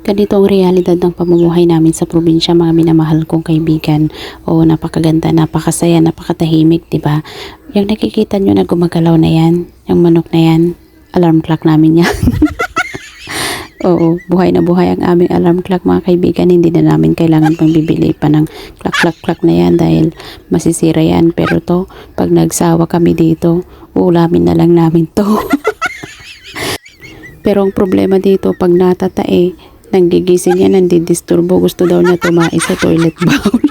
Ganito ang realidad ng pamumuhay namin sa probinsya, mga minamahal kong kaibigan. O napakaganda, napakasaya, napakatahimik, 'di ba? Yung nakikita nyo na gumagalaw na yan, yung manok na yan, alarm clock namin yan. Oo, buhay na buhay ang aming alarm clock, mga kaibigan. Hindi na namin kailangan pang bibili pa ng clock clock clock na yan dahil masisira yan. Pero to, pag nagsawa kami dito, uulamin na lang namin to. Pero ang problema dito, pag natatae, nanggigising yan, nandidisturbo, gusto daw niya tumae sa toilet bowl.